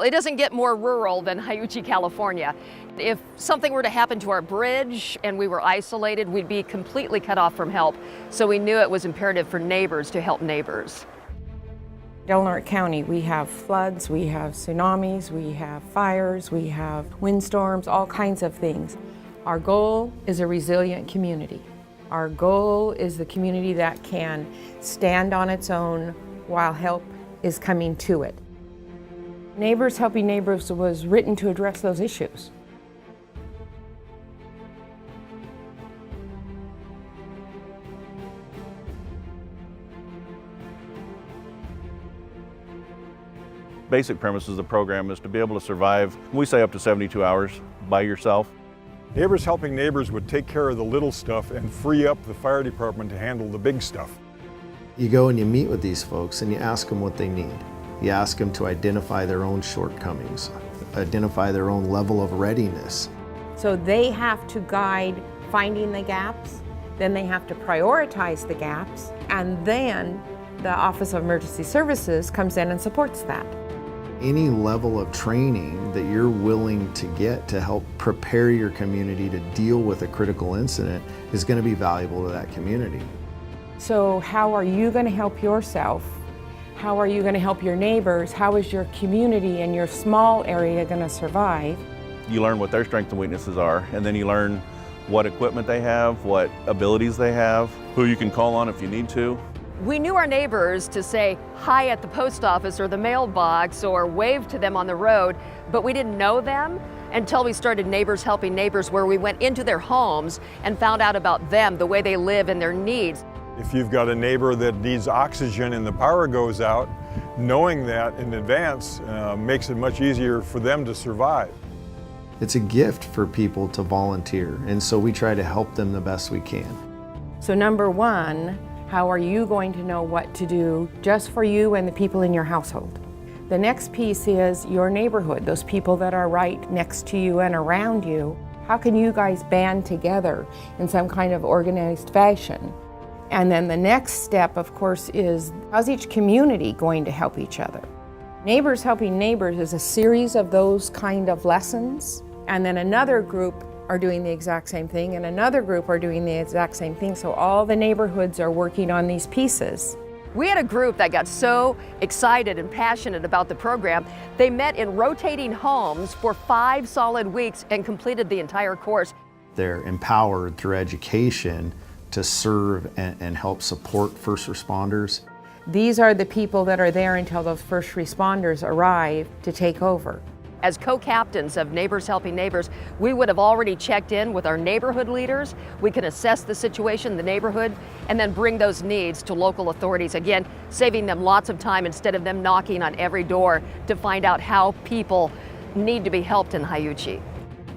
It doesn't get more rural than Haiuchi, California. If something were to happen to our bridge and we were isolated, we'd be completely cut off from help. So we knew it was imperative for neighbors to help neighbors. Del Norte County, we have floods, we have tsunamis, we have fires, we have windstorms, all kinds of things. Our goal is a resilient community. Our goal is the community that can stand on its own while help is coming to it. Neighbors Helping Neighbors was written to address those issues. Basic premise of the program is to be able to survive, we say up to 72 hours by yourself. Neighbors Helping Neighbors would take care of the little stuff and free up the fire department to handle the big stuff. You go and you meet with these folks and you ask them what they need. You ask them to identify their own shortcomings, identify their own level of readiness. So they have to guide finding the gaps, then they have to prioritize the gaps, and then the Office of Emergency Services comes in and supports that. Any level of training that you're willing to get to help prepare your community to deal with a critical incident is going to be valuable to that community. So how are you going to help yourself? How are you going to help your neighbors? How is your community and your small area going to survive? You learn what their strengths and weaknesses are, and then you learn what equipment they have, what abilities they have, who you can call on if you need to. We knew our neighbors to say hi at the post office or the mailbox or wave to them on the road, but we didn't know them until we started Neighbors Helping Neighbors, where we went into their homes and found out about them, the way they live and their needs. If you've got a neighbor that needs oxygen and the power goes out, knowing that in advance makes it much easier for them to survive. It's a gift for people to volunteer, and so we try to help them the best we can. So number one, how are you going to know what to do just for you and the people in your household? The next piece is your neighborhood, those people that are right next to you and around you. How can you guys band together in some kind of organized fashion? And then the next step, of course, is how's each community going to help each other? Neighbors Helping Neighbors is a series of those kind of lessons, and then another group are doing the exact same thing, and another group are doing the exact same thing, so all the neighborhoods are working on these pieces. We had a group that got so excited and passionate about the program, they met in rotating homes for 5 solid weeks and completed the entire course. They're empowered through education to serve and help support first responders. These are the people that are there until those first responders arrive to take over. As co-captains of Neighbors Helping Neighbors, we would have already checked in with our neighborhood leaders. We can assess the situation in the neighborhood and then bring those needs to local authorities. Again, saving them lots of time instead of them knocking on every door to find out how people need to be helped in Haiuchi.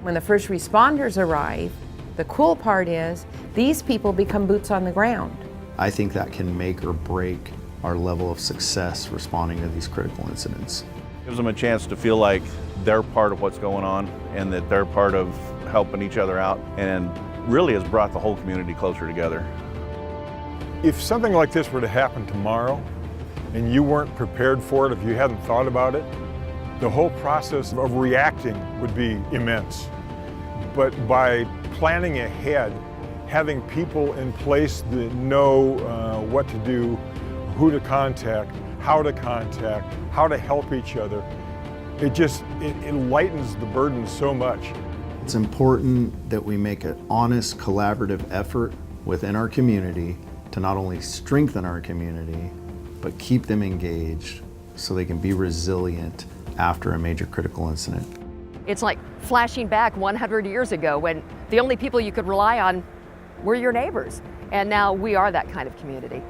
When the first responders arrive, the cool part is these people become boots on the ground. I think that can make or break our level of success responding to these critical incidents. Gives them a chance to feel like they're part of what's going on and that they're part of helping each other out, and really has brought the whole community closer together. If something like this were to happen tomorrow and you weren't prepared for it, if you hadn't thought about it, the whole process of reacting would be immense. But by planning ahead, having people in place that know what to do, who to contact, how to help each other, it lightens the burden so much. It's important that we make an honest, collaborative effort within our community to not only strengthen our community, but keep them engaged so they can be resilient after a major critical incident. It's like flashing back 100 years ago when the only people you could rely on were your neighbors. And now we are that kind of community.